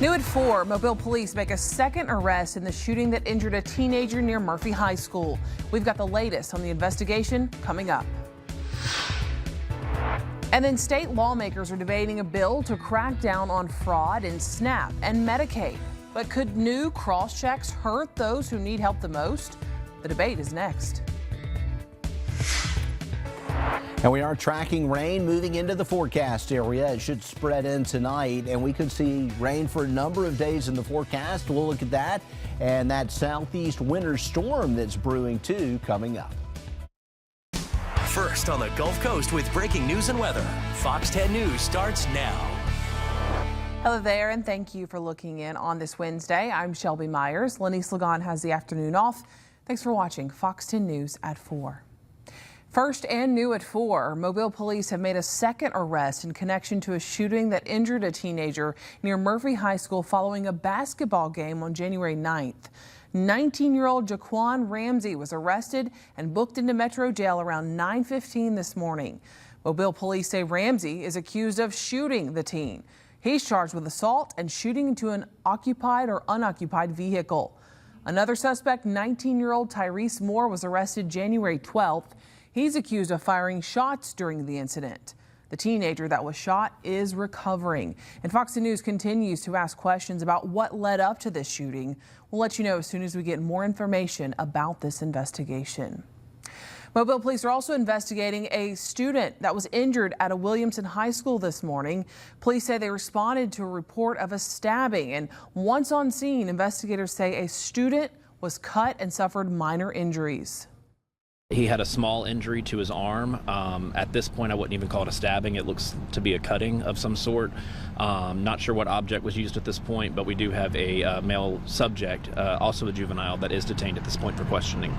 New at 4, Mobile police make a second arrest in the shooting that injured a teenager near Murphy High School. We've got the latest on the investigation coming up. And then state lawmakers are debating a bill to crack down on fraud in SNAP and Medicaid. But could new cross-checks hurt those who need help the most? The debate is next. And we are tracking rain moving into the forecast area. It should spread in tonight, and we could see rain for a number of days in the forecast. We'll look at that and that southeast winter storm that's brewing too coming up. First on the Gulf Coast with breaking news and weather. Fox 10 News starts now. Hello there, and thank you for looking in on this Wednesday. I'm Shelby Myers. Lenise Lagon has the afternoon off. Thanks for watching Fox 10 News at 4. First and new at 4, Mobile police have made a second arrest in connection to a shooting that injured a teenager near Murphy High School following a basketball game on January 9th. 19-year-old Jaquan Ramsey was arrested and booked into Metro Jail around 9:15 this morning. Mobile police say Ramsey is accused of shooting the teen. He's charged with assault and shooting into an occupied or unoccupied vehicle. Another suspect, 19-year-old Tyrese Moore, was arrested January 12th. He's accused of firing shots during the incident. The teenager that was shot is recovering. And Fox News continues to ask questions about what led up to this shooting. We'll let you know as soon as we get more information about this investigation. Mobile police are also investigating a student that was injured at a Williamson High School this morning. Police say they responded to a report of a stabbing, and once on scene, investigators say a student was cut and suffered minor injuries. He had a small injury to his arm. At this point, I wouldn't even call it a stabbing. It looks to be a cutting of some sort. Not sure what object was used at this point, but we do have a male subject, also a juvenile, that is detained at this point for questioning.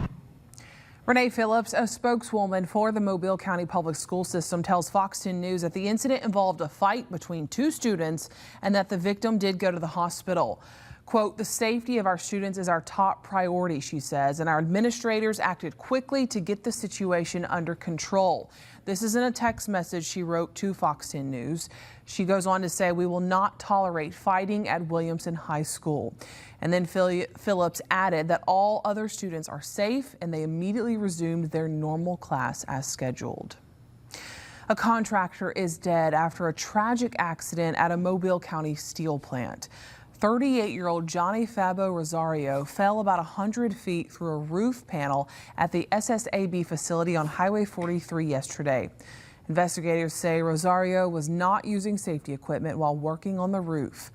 Renee Phillips, a spokeswoman for the Mobile County Public School System, tells Fox 10 News that the incident involved a fight between two students and that the victim did go to the hospital. Quote, "The safety of our students is our top priority," she says, and our administrators acted quickly to get the situation under control. This is in a text message she wrote to Fox 10 News. She goes on to say, "We will not tolerate fighting at Williamson High School." And then Phillips added that all other students are safe and they immediately resumed their normal class as scheduled. A contractor is dead after a tragic accident at a Mobile County steel plant. 38-year-old Johnny Fabo Rosario fell about 100 feet through a roof panel at the SSAB facility on Highway 43 yesterday. Investigators say Rosario was not using safety equipment while working on the roof.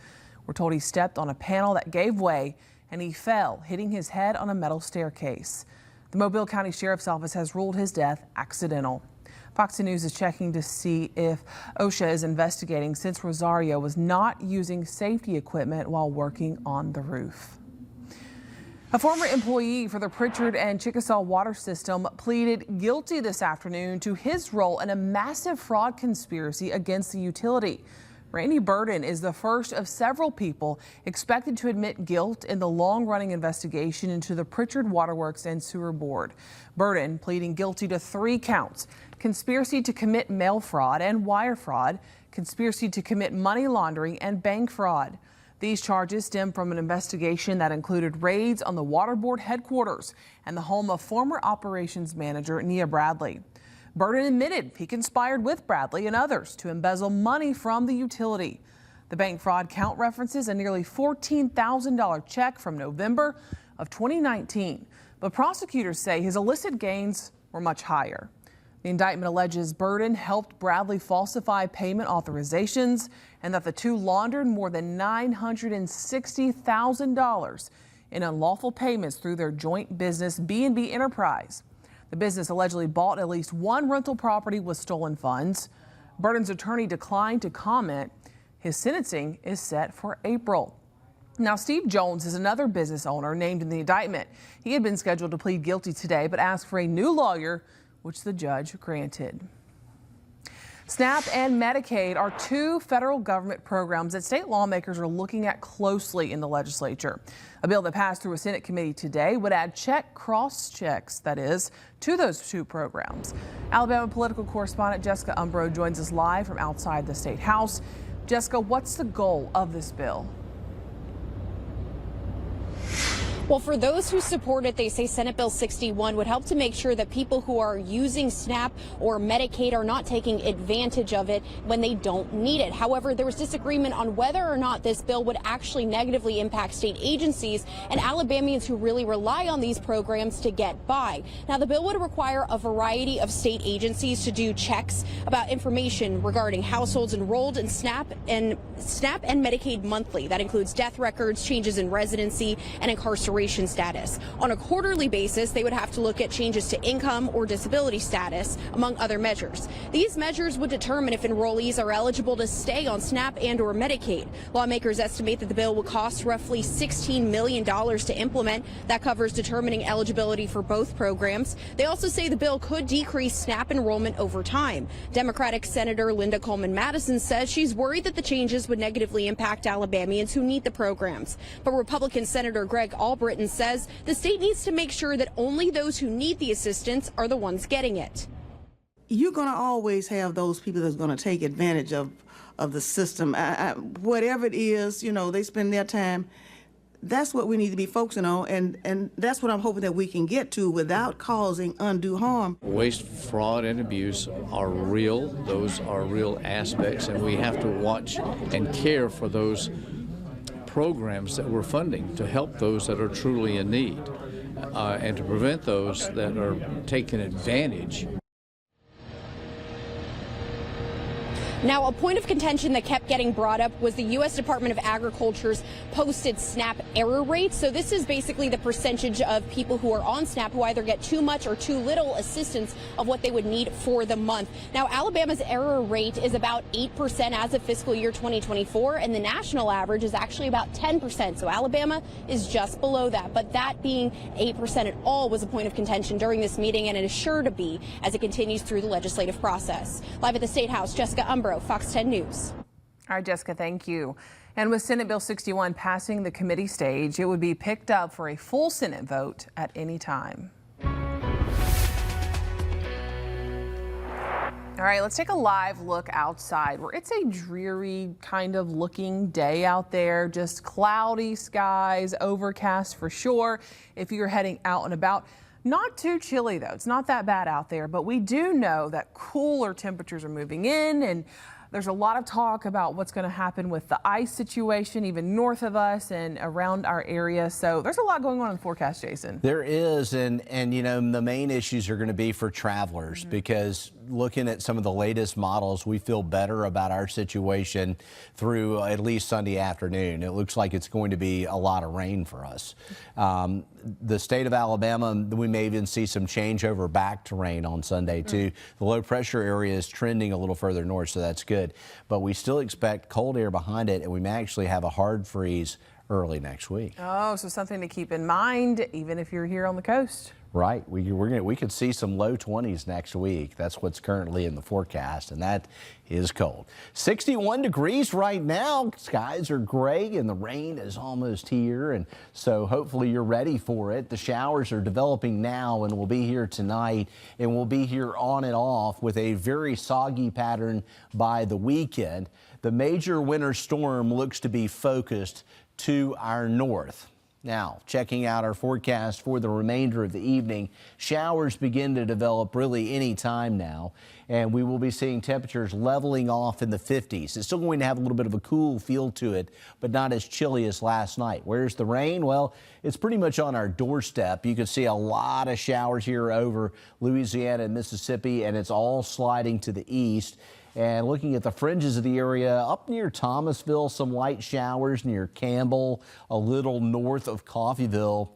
We're told he stepped on a panel that gave way and he fell, hitting his head on a metal staircase. The Mobile County Sheriff's Office has ruled his death accidental. Fox News is checking to see if OSHA is investigating since Rosario was not using safety equipment while working on the roof. A former employee for the Pritchard and Chickasaw water system pleaded guilty this afternoon to his role in a massive fraud conspiracy against the utility. Randy Burden is the first of several people expected to admit guilt in the long-running investigation into the Pritchard Waterworks and Sewer Board. Burden pleading guilty to 3 counts: conspiracy to commit mail fraud and wire fraud, conspiracy to commit money laundering, and bank fraud. These charges stem from an investigation that included raids on the Water Board headquarters and the home of former operations manager Nia Bradley. Burden admitted he conspired with Bradley and others to embezzle money from the utility. The bank fraud count references a nearly $14,000 check from November of 2019, but prosecutors say his illicit gains were much higher. The indictment alleges Burden helped Bradley falsify payment authorizations and that the two laundered more than $960,000 in unlawful payments through their joint business B&B Enterprise. The business allegedly bought at least one rental property with stolen funds. Burden's attorney declined to comment. His sentencing is set for April. Now, Steve Jones is another business owner named in the indictment. He had been scheduled to plead guilty today, but asked for a new lawyer, which the judge granted. SNAP and Medicaid are 2 federal government programs that state lawmakers are looking at closely in the legislature. A bill that passed through a Senate committee today would add cross-checks, that is, to those 2 programs. Alabama political correspondent Jessica Umbro joins us live from outside the State House. Jessica, what's the goal of this bill? Well, for those who support it, they say Senate Bill 61 would help to make sure that people who are using SNAP or Medicaid are not taking advantage of it when they don't need it. However, there was disagreement on whether or not this bill would actually negatively impact state agencies and Alabamians who really rely on these programs to get by. Now, the bill would require a variety of state agencies to do checks about information regarding households enrolled in SNAP and Medicaid monthly. That includes death records, changes in residency, and incarceration status. On a quarterly basis, they would have to look at changes to income or disability status, among other measures. These measures would determine if enrollees are eligible to stay on SNAP and or Medicaid. Lawmakers estimate that the bill will cost roughly $16 million to implement. That covers determining eligibility for both programs. They also say the bill could decrease SNAP enrollment over time. Democratic Senator Linda Coleman Madison says she's worried that the changes would negatively impact Alabamians who need the programs. But Republican Senator Greg Albritton says the state needs to make sure that only those who need the assistance are the ones getting it. You're going to always have those people that's going to take advantage of the system. Whatever it is, you know, they spend their time. That's what we need to be focusing on, and that's what I'm hoping that we can get to without causing undue harm. Waste, fraud, and abuse are real. Those are real aspects, and we have to watch and care for those programs that we're funding to help those that are truly in need and to prevent those that are taking advantage. Now, a point of contention that kept getting brought up was the U.S. Department of Agriculture's posted SNAP error rate. So this is basically the percentage of people who are on SNAP who either get too much or too little assistance of what they would need for the month. Now, Alabama's error rate is about 8% as of fiscal year 2024, and the national average is actually about 10%. So Alabama is just below that. But that being 8% at all was a point of contention during this meeting, and it is sure to be as it continues through the legislative process. Live at the State House, Jessica Umbro, Fox 10 News. All right, Jessica, thank you. And with Senate Bill 61 passing the committee stage, it would be picked up for a full Senate vote at any time. All right, let's take a live look outside where it's a dreary kind of looking day out there, just cloudy skies, overcast for sure if you're heading out and about. Not too chilly, though. It's not that bad out there, but we do know that cooler temperatures are moving in, and there's a lot of talk about what's going to happen with the ice situation, even north of us and around our area. So there's a lot going on in the forecast, Jason. There is, and you know, the main issues are going to be for travelers because looking at some of the latest models, we feel better about our situation through at least Sunday afternoon. It looks like it's going to be a lot of rain for us. The state of Alabama, we may even see some changeover back to rain on Sunday too. The low pressure area is trending a little further north, so that's good. But we still expect cold air behind it, and we may actually have a hard freeze early next week. Oh, so something to keep in mind, even if you're here on the coast. Right. We could see some low 20s next week. That's what's currently in the forecast, and that is cold. 61 degrees right now. Skies are gray, and the rain is almost here, and so hopefully you're ready for it. The showers are developing now and will be here tonight, and will be here on and off with a very soggy pattern by the weekend. The major winter storm looks to be focused to our north. Now, checking out our forecast for the remainder of the evening, showers begin to develop really any time now, and we will be seeing temperatures leveling off in the 50s. It's still going to have a little bit of a cool feel to it, but not as chilly as last night. Where's the rain? Well, it's pretty much on our doorstep. You can see a lot of showers here over Louisiana and Mississippi, and it's all sliding to the east. And looking at the fringes of the area, up near Thomasville, some light showers near Campbell, a little north of Coffeyville.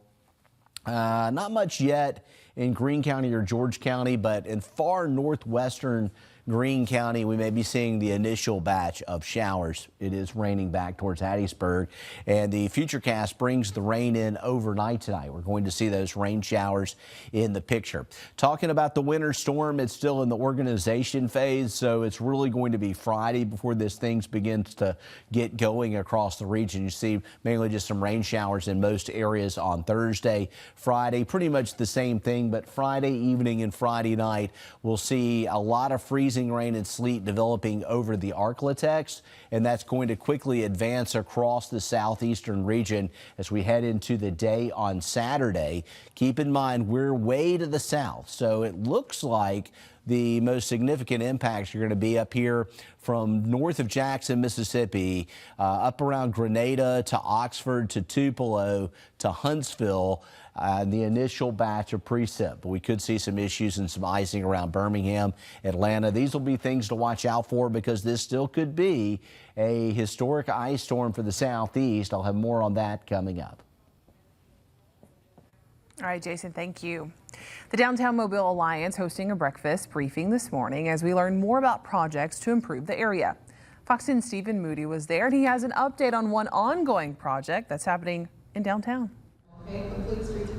Not much yet in Greene County or George County, but in far northwestern Greene County, we may be seeing the initial batch of showers. It is raining back towards Hattiesburg, and the Futurecast brings the rain in overnight tonight. We're going to see those rain showers in the picture. Talking about the winter storm, it's still in the organization phase, so it's really going to be Friday before this thing begins to get going across the region. You see mainly just some rain showers in most areas on Thursday. Friday, pretty much the same thing, but Friday evening and Friday night, we'll see a lot of freezing freezing rain and sleet developing over the Arklatex, and that's going to quickly advance across the southeastern region as we head into the day on Saturday. Keep in mind, we're way to the south, so it looks like the most significant impacts are going to be up here from north of Jackson, Mississippi, up around Grenada to Oxford to Tupelo to Huntsville. The initial batch of precip, but we could see some issues and some icing around Birmingham, Atlanta. These will be things to watch out for because this still could be a historic ice storm for the southeast. I'll have more on that coming up. All right, Jason, thank you. The Downtown Mobile Alliance hosting a breakfast briefing this morning as we learn more about projects to improve the area. Fox 10's Stephen Moody was there, and he has an update on one ongoing project that's happening in downtown.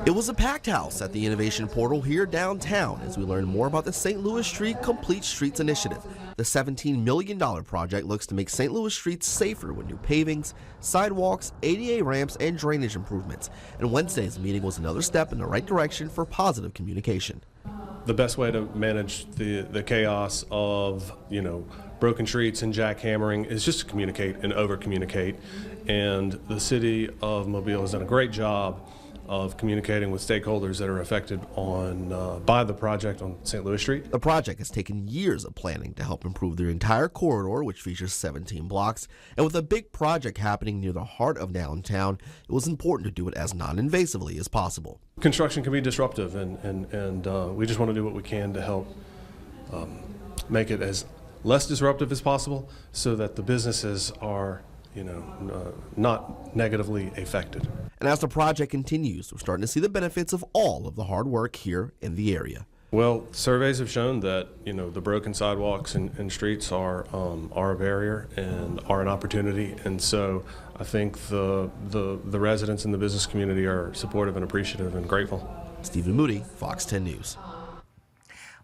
It was a packed house at the Innovation Portal here downtown as we learn more about the St. Louis Street Complete Streets Initiative. The $17 million project looks to make St. Louis streets safer with new pavings, sidewalks, ADA ramps, and drainage improvements. And Wednesday's meeting was another step in the right direction for positive communication. The best way to manage the chaos of, broken streets and jackhammering is just to communicate and over-communicate. And the city of Mobile has done a great job of communicating with stakeholders that are affected by the project on St. Louis Street. The project has taken years of planning to help improve their entire corridor, which features 17 blocks. And with a big project happening near the heart of downtown, it was important to do it as non-invasively as possible. Construction can be disruptive, and we just want to do what we can to help make it as less disruptive as possible so that the businesses are not negatively affected. And as the project continues, we're starting to see the benefits of all of the hard work here in the area. Well, surveys have shown that the broken sidewalks and streets are a barrier and are an opportunity, and so I think the residents and the business community are supportive and appreciative and grateful. Stephen Moody, Fox 10 News.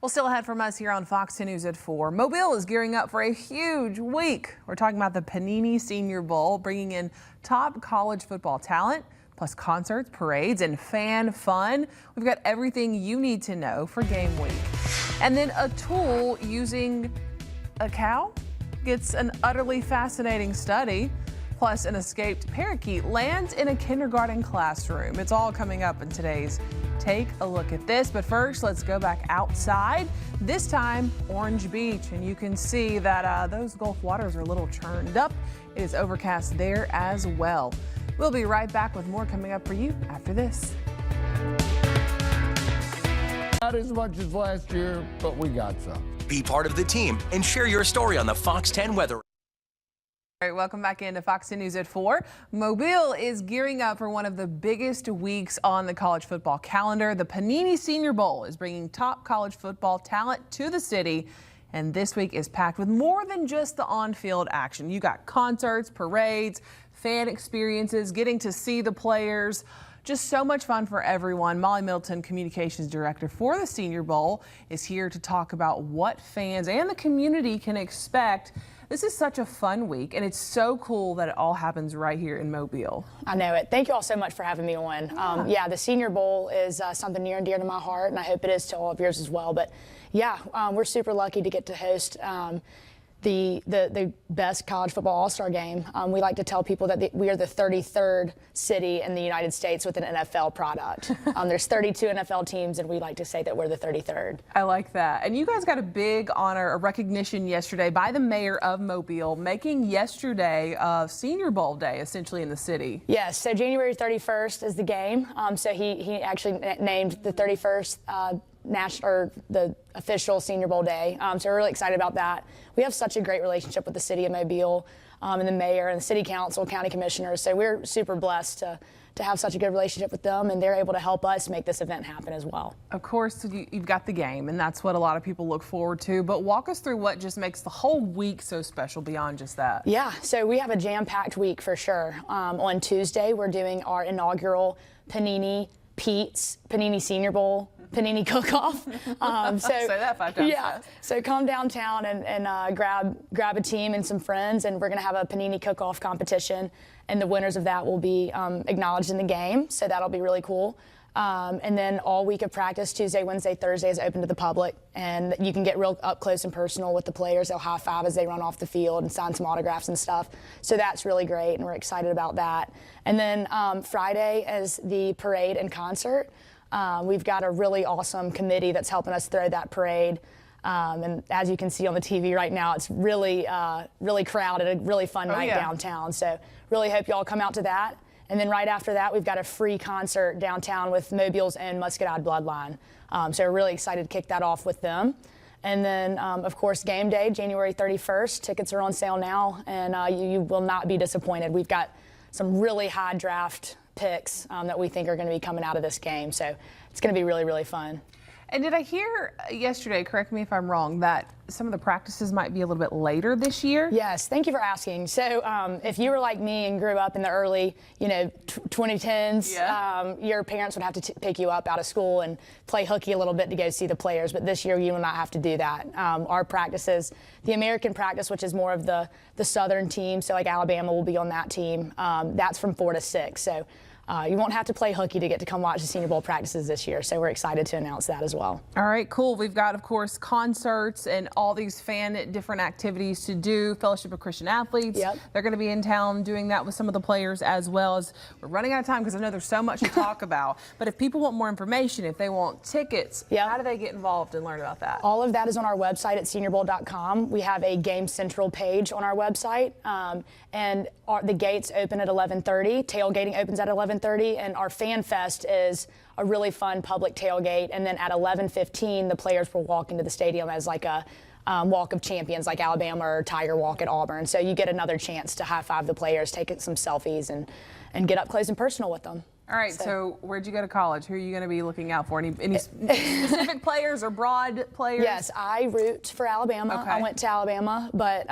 Well, still ahead from us here on Fox 10 News at 4. Mobile is gearing up for a huge week. We're talking about the Panini Senior Bowl, bringing in top college football talent, plus concerts, parades, and fan fun. We've got everything you need to know for game week. And then a tool using a cow gets an utterly fascinating study. Plus, an escaped parakeet lands in a kindergarten classroom. It's all coming up in today's Take a Look at This. But first, let's go back outside, this time Orange Beach. And you can see that those Gulf waters are a little churned up. It is overcast there as well. We'll be right back with more coming up for you after this. Not as much as last year, but we got some. Be part of the team and share your story on the Fox 10 Weather. All right, welcome back into Fox 10 News at 4. Mobile is gearing up for one of the biggest weeks on the college football calendar. The Panini Senior Bowl is bringing top college football talent to the city, and this week is packed with more than just the on-field action. You got concerts, parades, fan experiences, getting to see the players. Just so much fun for everyone. Molly Middleton, Communications Director for the Senior Bowl, is here to talk about what fans and the community can expect. This is such a fun week, and it's so cool that it all happens right here in Mobile. I know it. Thank you all so much for having me on. Yeah, the Senior Bowl is something near and dear to my heart, and I hope it is to all of yours as well. But yeah, we're super lucky to get to host the best college football all-star game. We like to tell people that we are the 33rd city in the United States with an NFL product. There's 32 NFL teams, and we like to say that we're the 33rd. I like that. And you guys got a big honor, a recognition yesterday by the mayor of Mobile, making yesterday Senior Bowl day, essentially, in the city. Yes, so January 31st is the game. So he actually named the 31st the official Senior Bowl day. So we're really excited about that. We have such a great relationship with the city of Mobile and the mayor and the city council, county commissioners. So we're super blessed to have such a good relationship with them, and they're able to help us make this event happen as well. Of course, you've got the game, and that's what a lot of people look forward to. But walk us through what just makes the whole week so special beyond just that. Yeah, so we have a jam-packed week for sure. On Tuesday, we're doing our inaugural Panini Senior Bowl Panini Cook-Off. Say that 5 times. Yeah. So come downtown and grab a team and some friends, and we're going to have a Panini Cook-Off competition, and the winners of that will be acknowledged in the game. So that'll be really cool. And then all week of practice, Tuesday, Wednesday, Thursday, is open to the public. And you can get real up close and personal with the players. They'll high five as they run off the field and sign some autographs and stuff. So that's really great, and we're excited about that. And then Friday is the parade and concert. We've got a really awesome committee that's helping us throw that parade. And as you can see on the TV right now, it's really, really crowded, a really fun night downtown. So really hope y'all come out to that. And then right after that, we've got a free concert downtown with Mobile's own Muscadine Bloodline. So we're really excited to kick that off with them. And then, of course, game day, January 31st. Tickets are on sale now, and you will not be disappointed. We've got some really high draft picks that we think are going to be coming out of this game. So it's going to be really, really fun. And did I hear yesterday, correct me if I'm wrong, that some of the practices might be a little bit later this year? Yes, thank you for asking. So if you were like me and grew up in the early, 2010s, your parents would have to pick you up out of school and play hooky a little bit to go see the players. But this year, you will not have to do that. Our practices, the American practice, which is more of the Southern team, so like Alabama will be on that team, that's from 4 to 6. So you won't have to play hooky to get to come watch the Senior Bowl practices this year, so we're excited to announce that as well. All right, cool. We've got, of course, concerts and all these different activities to do. Fellowship of Christian Athletes. Yep. They're going to be in town doing that with some of the players as well. As we're running out of time because I know there's so much to talk about. But if people want more information, if they want tickets, how do they get involved and learn about that? All of that is on our website at seniorbowl.com. We have a Game Central page on our website, and the gates open at 11:30. Tailgating opens at 11:30, and our Fan Fest is a really fun public tailgate. And then at 11:15, the players will walk into the stadium as like a Walk of Champions, like Alabama or Tiger Walk at Auburn. So you get another chance to high five the players, take some selfies, and get up close and personal with them. All right, so where'd you go to college? Who are you going to be looking out for? Any specific players or broad players? Yes, I root for Alabama. Okay. I went to Alabama, but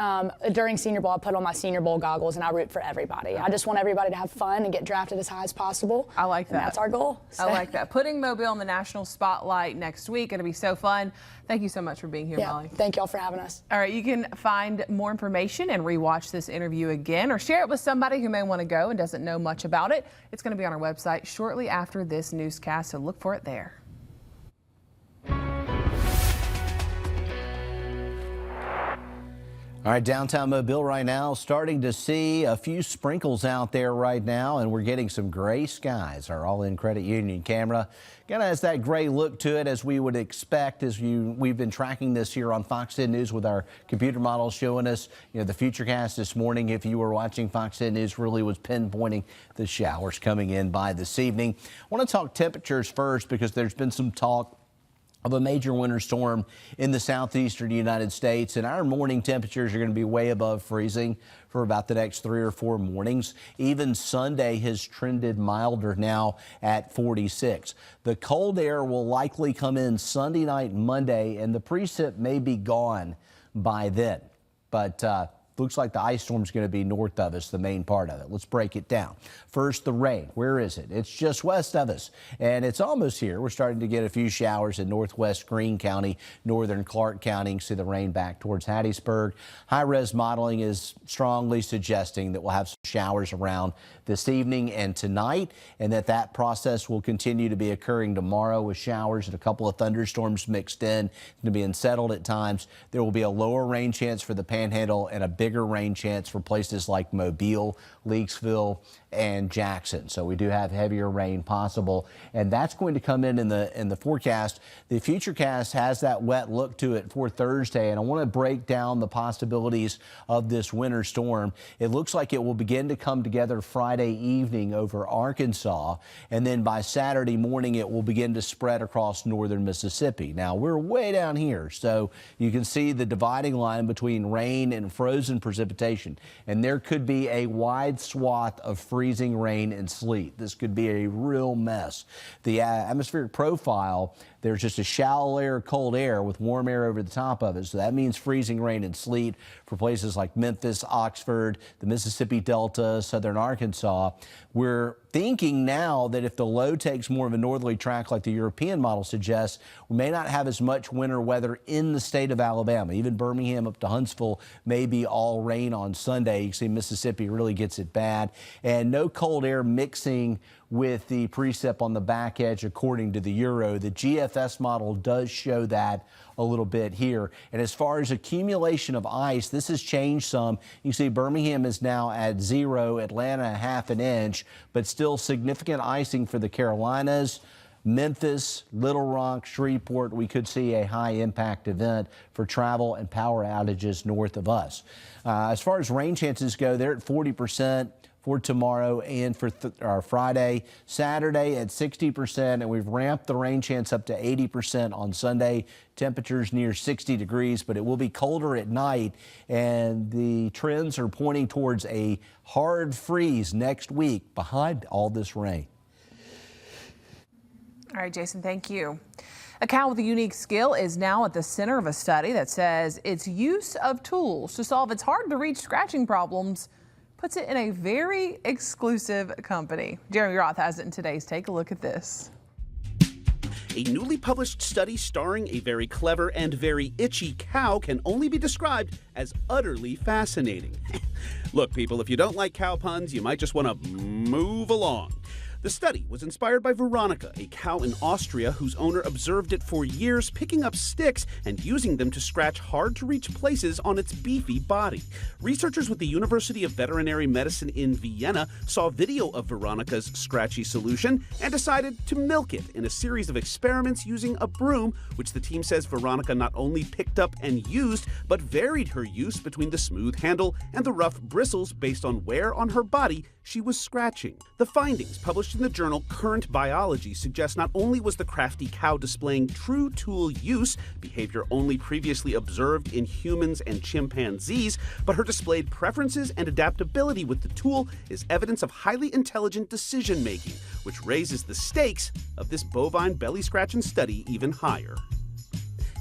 during Senior Bowl, I put on my Senior Bowl goggles and I root for everybody. I just want everybody to have fun and get drafted as high as possible. I like that. And that's our goal. I like that. Putting Mobile in the national spotlight next week. It'll be so fun. Thank you so much for being here, Molly. Thank y'all for having us. All right, you can find more information and rewatch this interview again or share it with somebody who may want to go and doesn't know much about it. It's going to be on our website shortly after this newscast, so look for it there. All right, downtown Mobile right now, starting to see a few sprinkles out there right now, and we're getting some gray skies. Our All-In Credit Union camera kind of has that gray look to it, as we would expect. We've been tracking this here on Fox 10 News with our computer models showing us, the Futurecast this morning. If you were watching Fox 10 News, really was pinpointing the showers coming in by this evening. I want to talk temperatures first because there's been some talk of a major winter storm in the southeastern United States, and our morning temperatures are going to be way above freezing for about the next 3 or 4 mornings. Even Sunday has trended milder now at 46. The cold air will likely come in Sunday night, Monday, and the precip may be gone by then. But looks like the ice storm is going to be north of us, the main part of it. Let's break it down. First, the rain. Where is it? It's just west of us, and it's almost here. We're starting to get a few showers in northwest Greene County, northern Clark County. See the rain back towards Hattiesburg. High-res modeling is strongly suggesting that we'll have some showers around this evening and tonight, and that process will continue to be occurring tomorrow with showers and a couple of thunderstorms mixed in. It's going to be unsettled at times. There will be a lower rain chance for the Panhandle and a bigger rain chance for places like Mobile, Leakesville, and Jackson. So we do have heavier rain possible, and that's going to come in the forecast. The Futurecast has that wet look to it for Thursday, and I want to break down the possibilities of this winter storm. It looks like it will begin to come together Friday evening over Arkansas, and then by Saturday morning it will begin to spread across northern Mississippi. Now we're way down here, so you can see the dividing line between rain and frozen precipitation, and there could be a wide swath of freezing rain and sleet. This could be a real mess. The atmospheric profile, there's just a shallow layer of cold air with warm air over the top of it. So that means freezing rain and sleet for places like Memphis, Oxford, the Mississippi Delta, southern Arkansas. We're thinking now that if the low takes more of a northerly track like the European model suggests, we may not have as much winter weather in the state of Alabama. Even Birmingham up to Huntsville may be all rain on Sunday. You can see Mississippi really gets it bad. And no cold air mixing with the precip on the back edge according to the Euro. The GFS model does show that a little bit here. And as far as accumulation of ice, this has changed some. You see Birmingham is now at 0, Atlanta a half an inch, but still significant icing for the Carolinas. Memphis, Little Rock, Shreveport, we could see a high impact event for travel and power outages north of us. As far as rain chances go, they're at 40% for tomorrow and for Friday. Saturday at 60%, and we've ramped the rain chance up to 80% on Sunday. Temperatures near 60 degrees, but it will be colder at night, and the trends are pointing towards a hard freeze next week behind all this rain. All right, Jason, thank you. A cow with a unique skill is now at the center of a study that says its use of tools to solve its hard-to-reach scratching problems puts it in a very exclusive company. Jeremy Roth has it in today's Take a Look at This. A newly published study starring a very clever and very itchy cow can only be described as utterly fascinating. Look, people, if you don't like cow puns, you might just want to move along. The study was inspired by Veronica, a cow in Austria whose owner observed it for years picking up sticks and using them to scratch hard-to-reach places on its beefy body. Researchers with the University of Veterinary Medicine in Vienna saw video of Veronica's scratchy solution and decided to milk it in a series of experiments using a broom, which the team says Veronica not only picked up and used, but varied her use between the smooth handle and the rough bristles based on where on her body she was scratching. The findings, published in the journal Current Biology, suggest not only was the crafty cow displaying true tool use, behavior only previously observed in humans and chimpanzees, but her displayed preferences and adaptability with the tool is evidence of highly intelligent decision-making, which raises the stakes of this bovine belly-scratching study even higher.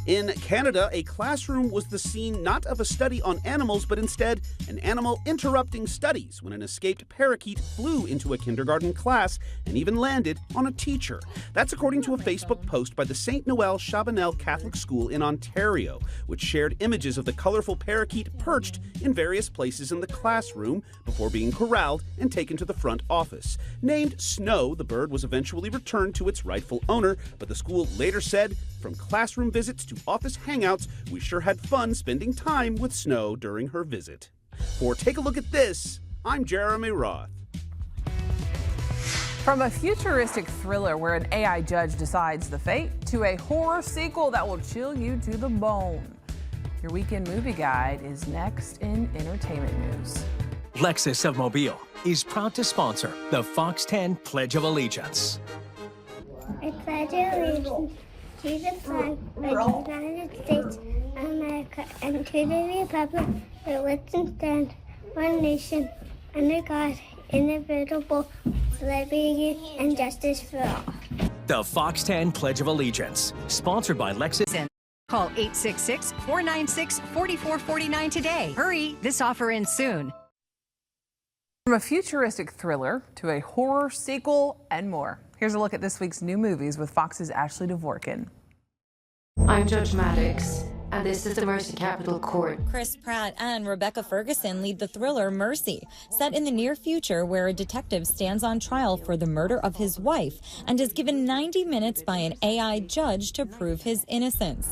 In Canada, a classroom was the scene not of a study on animals, but instead an animal interrupting studies when an escaped parakeet flew into a kindergarten class and even landed on a teacher. That's according to a Facebook post by the St. Noel Chabanel Catholic School in Ontario, which shared images of the colorful parakeet perched in various places in the classroom before being corralled and taken to the front office. Named Snow, the bird was eventually returned to its rightful owner, but the school later said, "From classroom visits to office hangouts, we sure had fun spending time with Snow during her visit." For Take a Look at This, I'm Jeremy Roth. From a futuristic thriller where an AI judge decides the fate to a horror sequel that will chill you to the bone. Your weekend movie guide is next in entertainment news. Lexus of Mobile is proud to sponsor the Fox 10 Pledge of Allegiance. I pledge allegiance to the flag of the United States of America and to the republic for which it stands, one nation, under God, indivisible, with liberty and justice for all. The Fox 10 Pledge of Allegiance, sponsored by Lexus. Call 866-496-4449 today. Hurry, this offer ends soon. From a futuristic thriller to a horror sequel and more. Here's a look at this week's new movies with Fox's Ashley Dvorkin. I'm Judge Maddox, and this is the Mercy Capital Court. Chris Pratt and Rebecca Ferguson lead the thriller Mercy, set in the near future where a detective stands on trial for the murder of his wife and is given 90 minutes by an AI judge to prove his innocence.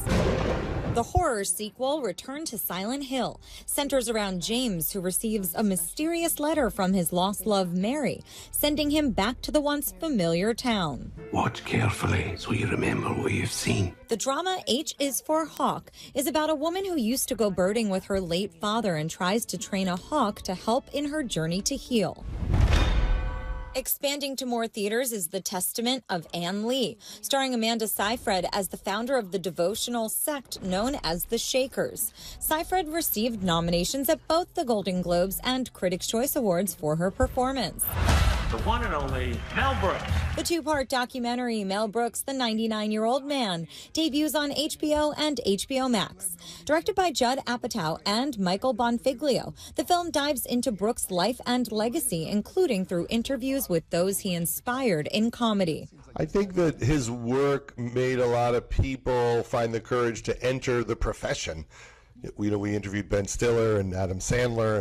The horror sequel, Return to Silent Hill, centers around James, who receives a mysterious letter from his lost love, Mary, sending him back to the once familiar town. Watch carefully so you remember what you've seen. The drama H is for Hawk is about a woman who used to go birding with her late father and tries to train a hawk to help in her journey to heal. Expanding to more theaters is The Testament of Ann Lee, starring Amanda Seyfried as the founder of the devotional sect known as the Shakers. Seyfried received nominations at both the Golden Globes and Critics' Choice Awards for her performance. The one and only Mel Brooks. The two-part documentary, Mel Brooks, the 99-Year-Old Man, debuts on HBO and HBO Max. Directed by Judd Apatow and Michael Bonfiglio, the film dives into Brooks' life and legacy, including through interviews with those he inspired in comedy. I think that his work made a lot of people find the courage to enter the profession. We interviewed Ben Stiller and Adam Sandler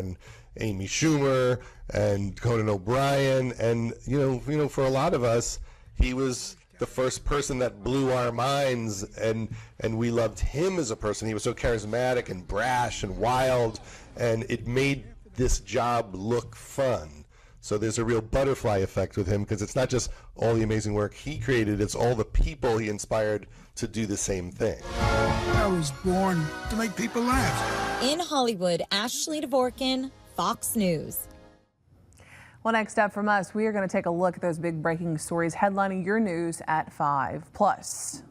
Amy Schumer and Conan O'Brien, and you know, for a lot of us, he was the first person that blew our minds, and we loved him as a person. He was so charismatic and brash and wild, and it made this job look fun. So there's a real butterfly effect with him, because it's not just all the amazing work he created, it's all the people he inspired to do the same thing. I was born to make people laugh. In Hollywood, Ashley Dvorkin, Fox News. Well, next up from us, we are going to take a look at those big breaking stories headlining your news at 5. Plus,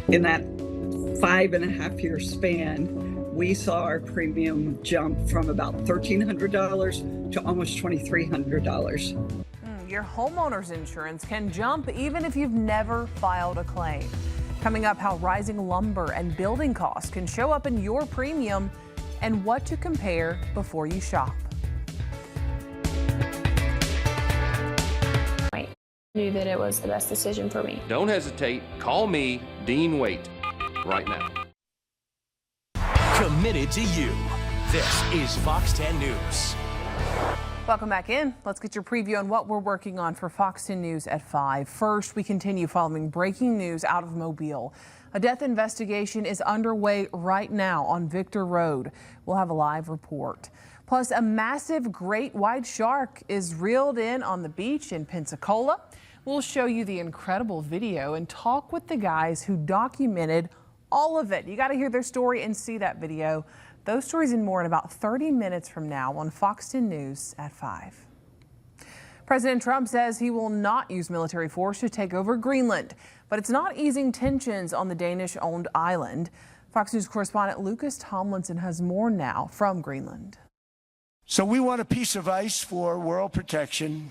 in that 5.5-year span, we saw our premium jump from about $1,300 to almost $2,300. Your homeowner's insurance can jump even if you've never filed a claim. Coming up, how rising lumber and building costs can show up in your premium and what to compare before you shop. I knew that it was the best decision for me. Don't hesitate. Call me, Dean Waite, right now. Committed to you. This is Fox 10 News. Welcome back in. Let's get your preview on what we're working on for Fox 10 News at 5. First, we continue following breaking news out of Mobile. A death investigation is underway right now on Victor Road. We'll have a live report. Plus, a massive great white shark is reeled in on the beach in Pensacola. We'll show you the incredible video and talk with the guys who documented all of it. You got to hear their story and see that video. Those stories and more in about 30 minutes from now on Fox 10 News at 5. President Trump says he will not use military force to take over Greenland, but it's not easing tensions on the Danish-owned island. Fox News correspondent Lucas Tomlinson has more now from Greenland. So we want a piece of ice for world protection,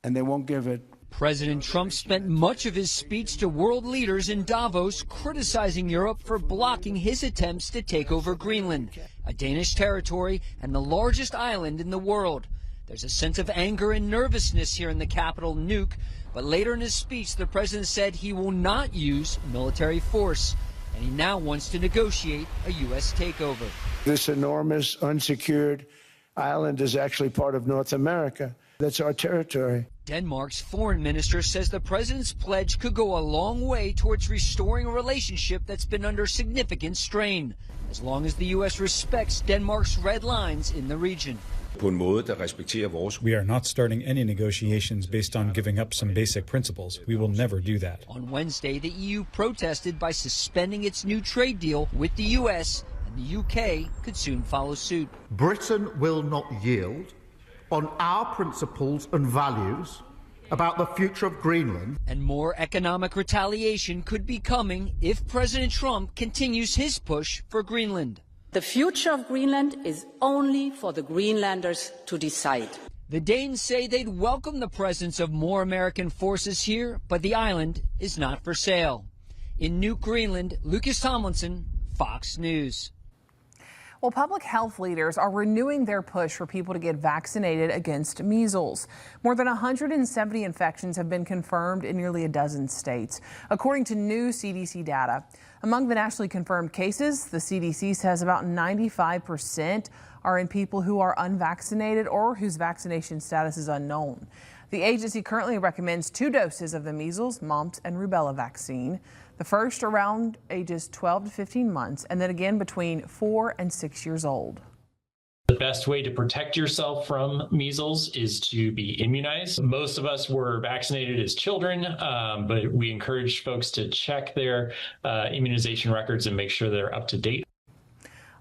and they won't give it. President Trump spent much of his speech to world leaders in Davos criticizing Europe for blocking his attempts to take over Greenland, a Danish territory and the largest island in the world. There's a sense of anger and nervousness here in the capital, Nuuk, but later in his speech, the president said he will not use military force, and he now wants to negotiate a U.S. takeover. This enormous, unsecured island is actually part of North America. That's our territory. Denmark's foreign minister says the president's pledge could go a long way towards restoring a relationship that's been under significant strain, as long as the U.S. respects Denmark's red lines in the region. We are not starting any negotiations based on giving up some basic principles. We will never do that. On Wednesday, the EU protested by suspending its new trade deal with the U.S., and the U.K. could soon follow suit. Britain will not yield on our principles and values about the future of Greenland. And more economic retaliation could be coming if President Trump continues his push for Greenland. The future of Greenland is only for the Greenlanders to decide. The Danes say they'd welcome the presence of more American forces here, but the island is not for sale. In Nuuk, Greenland, Lucas Tomlinson, Fox News. Well, public health leaders are renewing their push for people to get vaccinated against measles. More than 170 infections have been confirmed in nearly a dozen states, according to new CDC data. Among the nationally confirmed cases, the CDC says about 95% are in people who are unvaccinated or whose vaccination status is unknown. The agency currently recommends 2 doses of the measles, mumps, and rubella vaccine. The first around ages 12 to 15 months, and then again between 4 and 6 years old. The best way to protect yourself from measles is to be immunized. Most of us were vaccinated as children, but we encourage folks to check their immunization records and make sure they're up to date.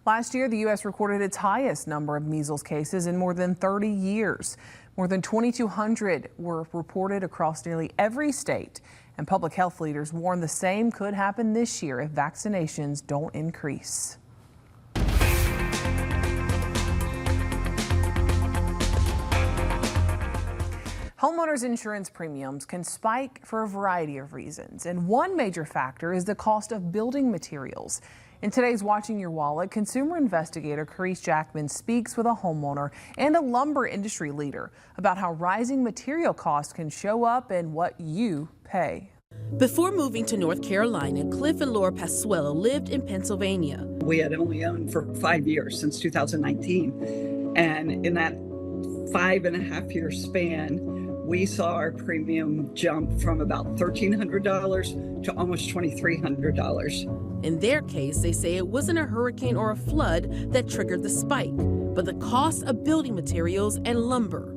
Last year, the U.S. recorded its highest number of measles cases in more than 30 years. More than 2,200 were reported across nearly every state. And public health leaders warn the same could happen this year if vaccinations don't increase. Homeowners insurance premiums can spike for a variety of reasons, and one major factor is the cost of building materials. In today's Watching Your Wallet, consumer investigator Carice Jackman speaks with a homeowner and a lumber industry leader about how rising material costs can show up in what you pay. Before moving to North Carolina, Cliff and Laura Pasuelo lived in Pennsylvania. We had only owned for 5 years, since 2019. And in that 5.5-year span, we saw our premium jump from about $1,300 to almost $2,300. In their case, they say it wasn't a hurricane or a flood that triggered the spike, but the cost of building materials and lumber.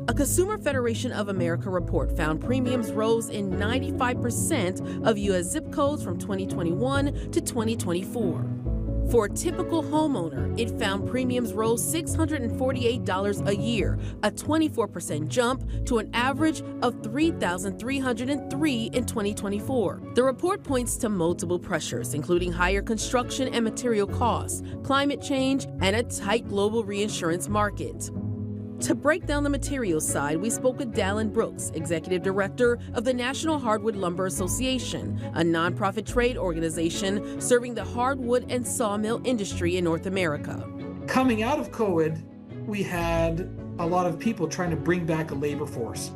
A Consumer Federation of America report found premiums rose in 95% of U.S. zip codes from 2021 to 2024. For a typical homeowner, it found premiums rose $648 a year, a 24% jump to an average of $3,303 in 2024. The report points to multiple pressures, including higher construction and material costs, climate change, and a tight global reinsurance market. To break down the materials side, we spoke with Dallin Brooks, Executive Director of the National Hardwood Lumber Association, a nonprofit trade organization serving the hardwood and sawmill industry in North America. Coming out of COVID, we had a lot of people trying to bring back a labor force.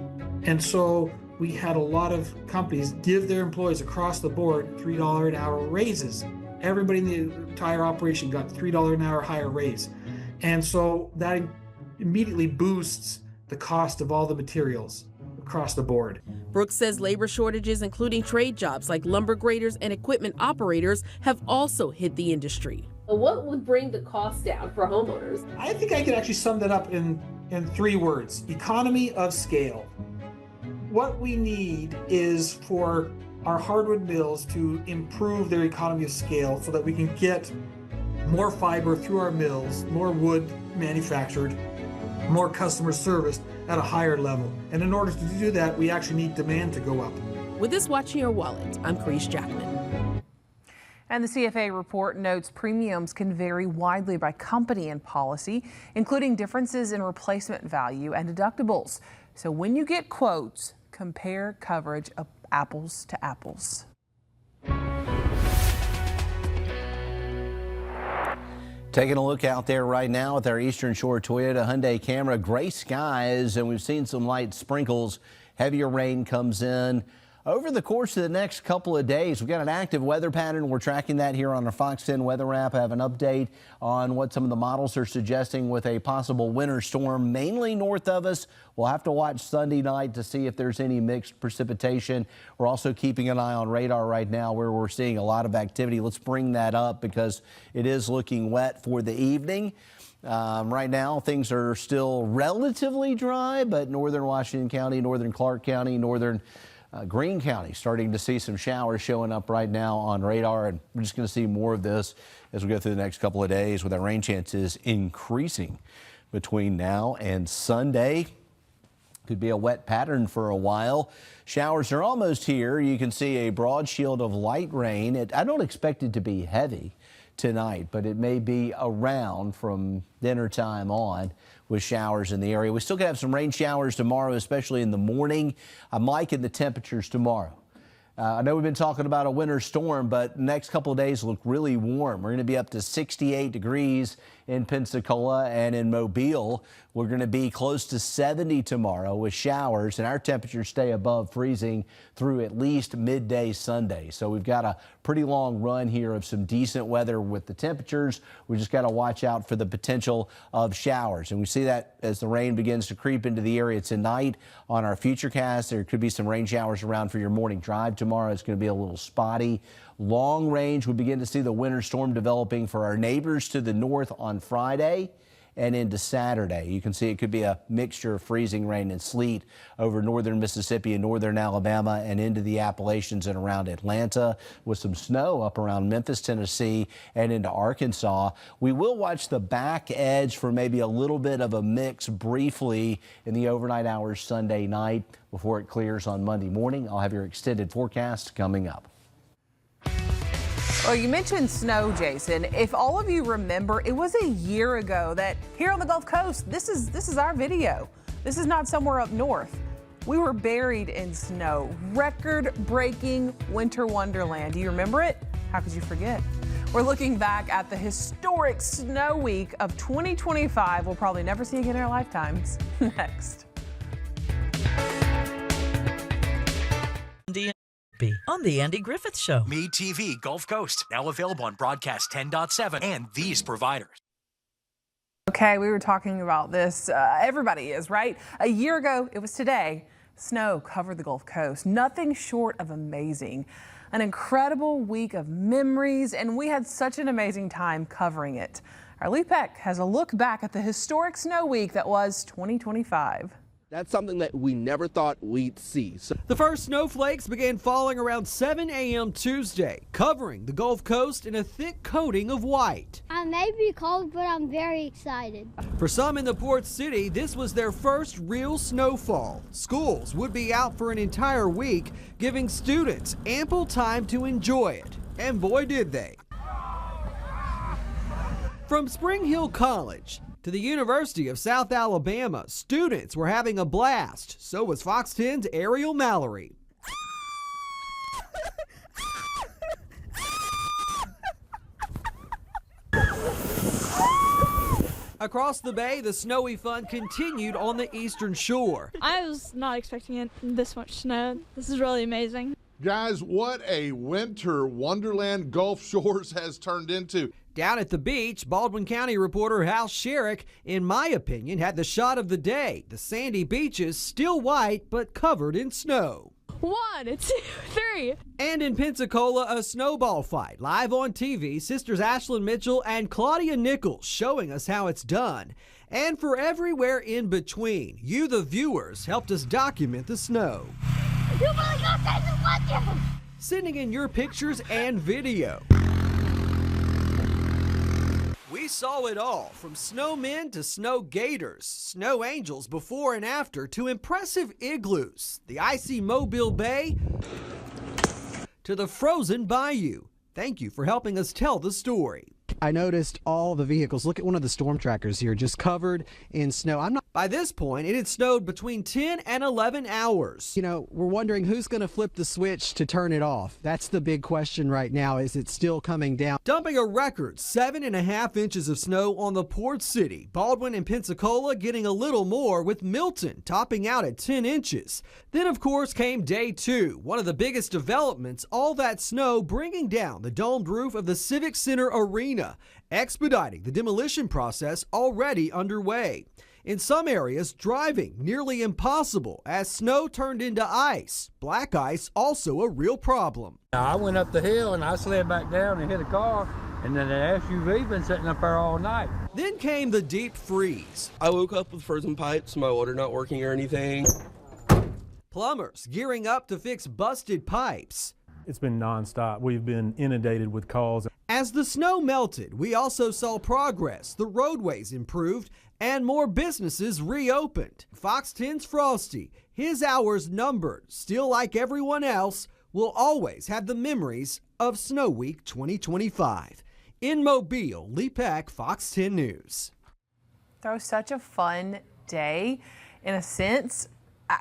And so we had a lot of companies give their employees across the board $3 an hour raises. Everybody in the entire operation got $3 an hour higher raise. And so that immediately boosts the cost of all the materials across the board. Brooks says labor shortages, including trade jobs like lumber graders and equipment operators, have also hit the industry. What would bring the cost down for homeowners? I think I could actually sum that up in 3 words: economy of scale. What we need is for our hardwood mills to improve their economy of scale so that we can get more fiber through our mills, more wood manufactured, more customer service at a higher level. And in order to do that, we actually need demand to go up. With this Watching Your Wallet, I'm Carice Jackman. And the CFA report notes premiums can vary widely by company and policy, including differences in replacement value and deductibles. So when you get quotes, compare coverage of apples to apples. Taking a look out there right now with our Eastern Shore Toyota Hyundai Camry, gray skies, and we've seen some light sprinkles. Heavier rain comes in over the course of the next couple of days. We've got an active weather pattern. We're tracking that here on our Fox 10 weather app. I have an update on what some of the models are suggesting with a possible winter storm mainly north of us. We'll have to watch Sunday night to see if there's any mixed precipitation. We're also keeping an eye on radar right now where we're seeing a lot of activity. Let's bring that up because it is looking wet for the evening. Right now, things are still relatively dry, but northern Washington County, northern Clark County, northern Greene County starting to see some showers showing up right now on radar, and we're just going to see more of this as we go through the next couple of days with our rain chances increasing between now and Sunday. Could be a wet pattern for a while. Showers are almost here. You can see a broad shield of light rain. I don't expect it to be heavy tonight, but it may be around from dinner time on with showers in the area. We still could have some rain showers tomorrow, especially in the morning. I'm liking the temperatures tomorrow. I know we've been talking about a winter storm, but the next couple of days look really warm. We're going to be up to 68 degrees in Pensacola, and in Mobile, we're going to be close to 70 tomorrow with showers, and our temperatures stay above freezing through at least midday Sunday. So we've got a pretty long run here of some decent weather with the temperatures. We just got to watch out for the potential of showers, and we see that as the rain begins to creep into the area tonight. On our Futurecast, there could be some rain showers around for your morning drive tomorrow. It's going to be a little spotty. Long range, we begin to see the winter storm developing for our neighbors to the north on Friday and into Saturday. You can see it could be a mixture of freezing rain and sleet over northern Mississippi and northern Alabama and into the Appalachians and around Atlanta, with some snow up around Memphis, Tennessee, and into Arkansas. We will watch the back edge for maybe a little bit of a mix briefly in the overnight hours Sunday night before it clears on Monday morning. I'll have your extended forecast coming up. Well, you mentioned snow, Jason. If all of you remember, it was a year ago that here on the Gulf Coast, this is our video. This is not somewhere up north. We were buried in snow. Record-breaking winter wonderland. Do you remember it? How could you forget? We're looking back at the historic snow week of 2025. We'll probably never see again in our lifetimes. Next. happy on The Andy Griffith Show. Me TV Gulf Coast, now available on Broadcast 10.7 and these providers. Okay, we were talking about this. Everybody is, right? A year ago, it was today, snow covered the Gulf Coast. Nothing short of amazing. An incredible week of memories, and we had such an amazing time covering it. Our Lee Peck has a look back at the historic snow week that was 2025. That's something that we never thought we'd see. The first snowflakes began falling around 7 a.m. Tuesday, covering the Gulf Coast in a thick coating of white. I may be cold, but I'm very excited. For some in the port city, this was their first real snowfall. Schools would be out for an entire week, giving students ample time to enjoy it. And boy, did they. From Spring Hill College to the University of South Alabama, students were having a blast. So was Fox 10's Ariel Mallory. Across the bay, the snowy fun continued on the eastern shore. I was not expecting it this much snow. This is really amazing. Guys, what a winter wonderland Gulf Shores has turned into. Down at the beach, Baldwin County reporter Hal Sherrick, in my opinion, had the shot of the day. The sandy beaches still white, but covered in snow. 1, 2, 3. And in Pensacola, a snowball fight. Live on TV, sisters Ashlyn Mitchell and Claudia Nichols showing us how it's done. And for everywhere in between, you, the viewers, helped us document the snow. You really got that, sending in your pictures and video. We saw it all, from snowmen to snow gators, snow angels before and after, to impressive igloos, the icy Mobile Bay, to the frozen bayou. Thank you for helping us tell the story. I noticed all the vehicles. Look at one of the storm trackers here, just covered in snow. By this point, it had snowed between 10 and 11 hours. You know, we're wondering who's going to flip the switch to turn it off. That's the big question right now. Is it still coming down? Dumping a record 7.5 inches of snow on the port city. Baldwin and Pensacola getting a little more, with Milton topping out at 10 inches. Then, of course, came day 2. One of the biggest developments, all that snow bringing down the domed roof of the Civic Center Arena, expediting the demolition process already underway. In some areas, driving nearly impossible as snow turned into ice. Black ice also a real problem. I went up the hill and I slid back down and hit a car, and then the SUV been sitting up there all night. Then came the deep freeze. I woke up with frozen pipes, my water not working or anything. Plumbers gearing up to fix busted pipes. It's been nonstop. We've been inundated with calls. As the snow melted, we also saw progress. The roadways improved and more businesses reopened. Fox 10's Frosty, his hours numbered. Still, like everyone else, will always have the memories of Snow Week 2025. In Mobile, Lee Peck, Fox 10 News. That was such a fun day. In a sense,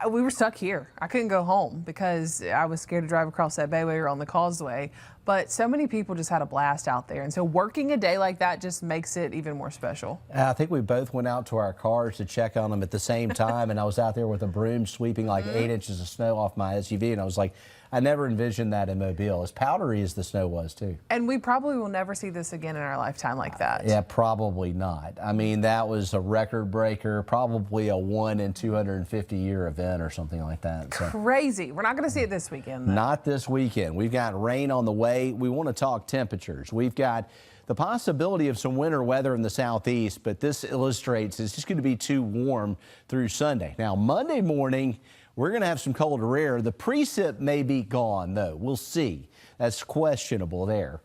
we were stuck here. I couldn't go home because I was scared to drive across that bay or on the causeway. But so many people just had a blast out there. And so working a day like that just makes it even more special. I think we both went out to our cars to check on them at the same time. And I was out there with a broom sweeping like 8 inches of snow off my SUV. And I was like, I never envisioned that in Mobile, as powdery as the snow was, too. And we probably will never see this again in our lifetime like that. Yeah, probably not. I mean, that was a record breaker, probably a 1 in 250 year event or something like that. So. Crazy. We're not going to see it this weekend, though. Not this weekend. We've got rain on the way. We want to talk temperatures. We've got the possibility of some winter weather in the southeast, but this illustrates it's just going to be too warm through Sunday. Now, Monday morning, we're going to have some colder air. The precip may be gone, though. We'll see. That's questionable there.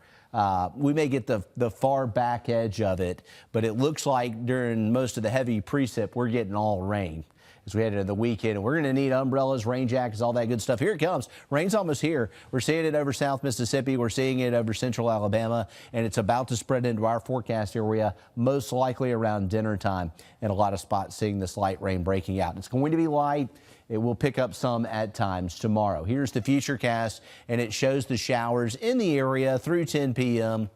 We may get the far back edge of it, but it looks like during most of the heavy precip, we're getting all rain as we head into the weekend. And we're going to need umbrellas, rain jackets, all that good stuff. Here it comes. Rain's almost here. We're seeing it over South Mississippi. We're seeing it over central Alabama, and it's about to spread into our forecast area, most likely around dinner time. And a lot of spots seeing this light rain breaking out. It's going to be light. It will pick up some at times tomorrow. Here's the Futurecast, and it shows the showers in the area through 10 p.m.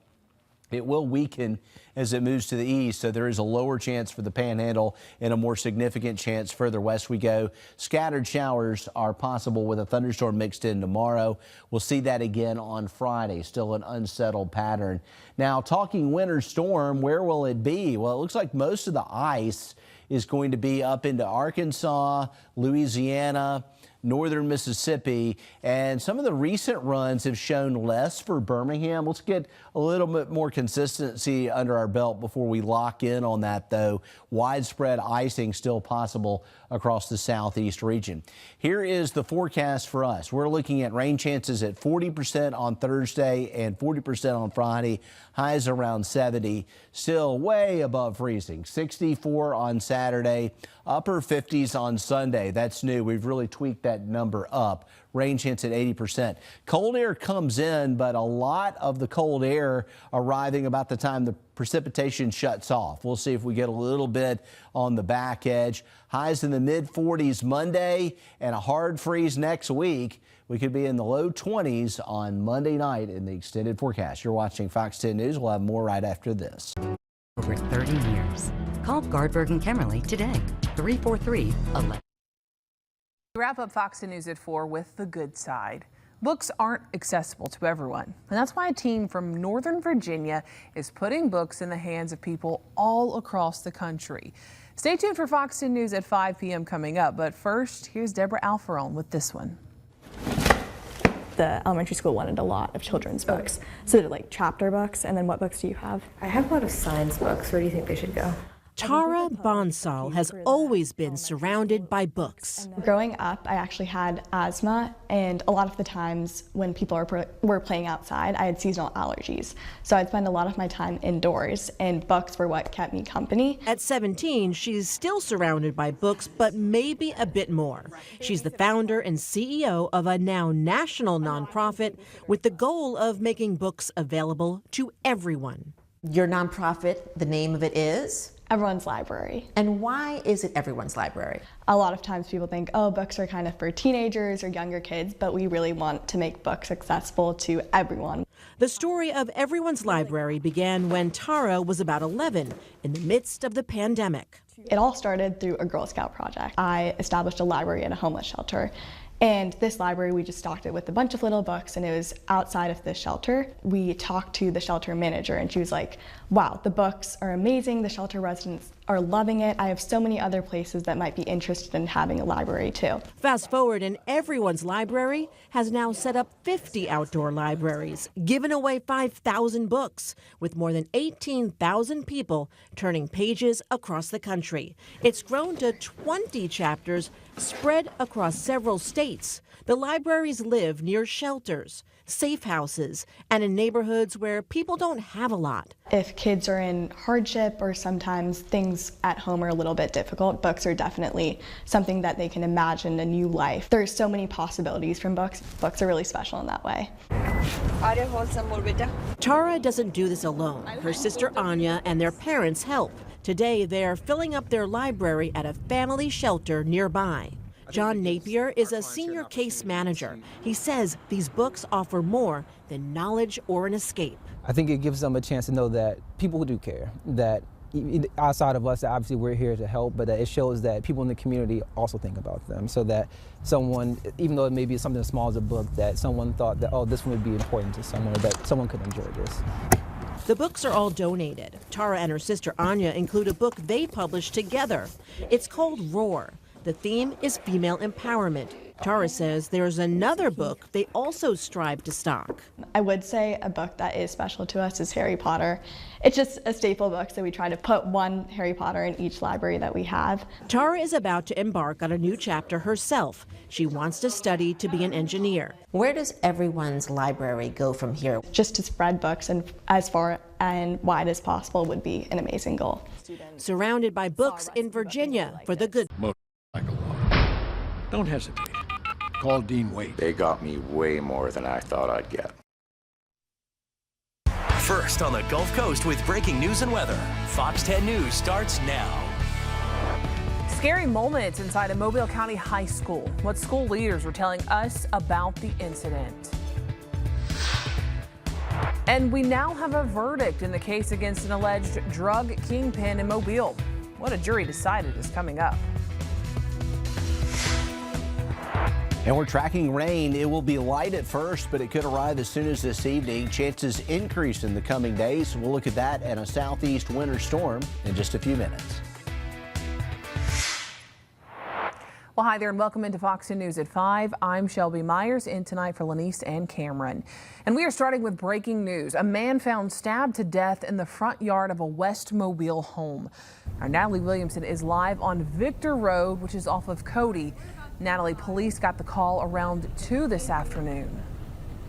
It will weaken as it moves to the east, so there is a lower chance for the Panhandle and a more significant chance further west we go. Scattered showers are possible with a thunderstorm mixed in tomorrow. We'll see that again on Friday. Still an unsettled pattern. Now, talking winter storm, where will it be? Well, it looks like most of the ice is going to be up into Arkansas, Louisiana, northern Mississippi, and some of the recent runs have shown less for Birmingham. Let's get a little bit more consistency under our belt before we lock in on that, though. Widespread icing still possible across the southeast region. Here is the forecast for us. We're looking at rain chances at 40% on Thursday and 40% on Friday. Highs around 70, still way above freezing. 64 on Saturday, upper 50s on Sunday. That's new. We've really tweaked that number up. Rain chance at 80%. Cold air comes in, but a lot of the cold air arriving about the time the precipitation shuts off. We'll see if we get a little bit on the back edge. Highs in the mid 40s Monday and a hard freeze next week. We could be in the low 20s on Monday night in the extended forecast. You're watching Fox 10 News. We'll have more right after this. Over 30 years. Call Gardberg and Kemmerly today. 343-11. We wrap up Fox 10 News at 4 with the good side. Books aren't accessible to everyone, and that's why a team from Northern Virginia is putting books in the hands of people all across the country. Stay tuned for Fox 10 News at 5 p.m. coming up, but first, here's Deborah Alfarone with this one. The elementary school wanted a lot of children's books, so they're like chapter books. And then what books do you have? I have a lot of science books. Where do you think they should go? Tara Bonsall has always been surrounded by books. Growing up, I actually had asthma, and a lot of the times when people were playing outside, I had seasonal allergies. So I'd spend a lot of my time indoors, and books were what kept me company. At 17, she's still surrounded by books, but maybe a bit more. She's the founder and CEO of a now national nonprofit with the goal of making books available to everyone. Your nonprofit, the name of it is? Everyone's Library. And why is it Everyone's Library? A lot of times people think, oh, books are kind of for teenagers or younger kids, but we really want to make books accessible to everyone. The story of Everyone's Library began when Tara was about 11, in the midst of the pandemic. It all started through a Girl Scout project. I established a library at a homeless shelter. And this library, we just stocked it with a bunch of little books, and it was outside of the shelter. We talked to the shelter manager, and she was like, wow, the books are amazing. The shelter residents are loving it. I have so many other places that might be interested in having a library too. Fast forward, and Everyone's Library has now set up 50 outdoor libraries, given away 5,000 books, with more than 18,000 people turning pages across the country. It's grown to 20 chapters spread across several states. The libraries live near shelters, safe houses, and in neighborhoods where people don't have a lot. If kids are in hardship or sometimes things at home are a little bit difficult, books are definitely something that they can imagine a new life. There's so many possibilities from books. Books are really special in that way. Tara doesn't do this alone. Her sister Anya and their parents help. Today, they're filling up their library at a family shelter nearby. John Napier is a senior case manager. He says these books offer more than knowledge or an escape. I think it gives them a chance to know that people do care, that outside of us, that obviously we're here to help, but that it shows that people in the community also think about them, so that someone, even though it may be something as small as a book, that someone thought that, oh, this one would be important to someone, or that someone could enjoy this. The books are all donated. Tara and her sister Anya include a book they published together. It's called Roar. The theme is female empowerment. Tara says there's another book they also strive to stock. I would say a book that is special to us is Harry Potter. It's just a staple book, so we try to put one Harry Potter in each library that we have. Tara is about to embark on a new chapter herself. She wants to study to be an engineer. Where does Everyone's Library go from here? Just to spread books and as far and wide as possible would be an amazing goal. Surrounded by books in Virginia for the good. Don't hesitate. Call Dean Wade. They got me way more than I thought I'd get. First on the Gulf Coast with breaking news and weather. Fox 10 News starts now. Scary moments inside a Mobile County high school. What school leaders were telling us about the incident. And we now have a verdict in the case against an alleged drug kingpin in Mobile. What a jury decided is coming up. And we're tracking rain. It will be light at first, but it could arrive as soon as this evening. Chances increase in the coming days. We'll look at that and a southeast winter storm in just a few minutes. Well, hi there and welcome into Fox 10 News at 5. I'm Shelby Myers, in tonight for Lanice and Cameron. And we are starting with breaking news. A man found stabbed to death in the front yard of a West Mobile home. Our Natalie Williamson is live on Victor Road, which is off of Cody. Natalie, police got the call around 2 this afternoon.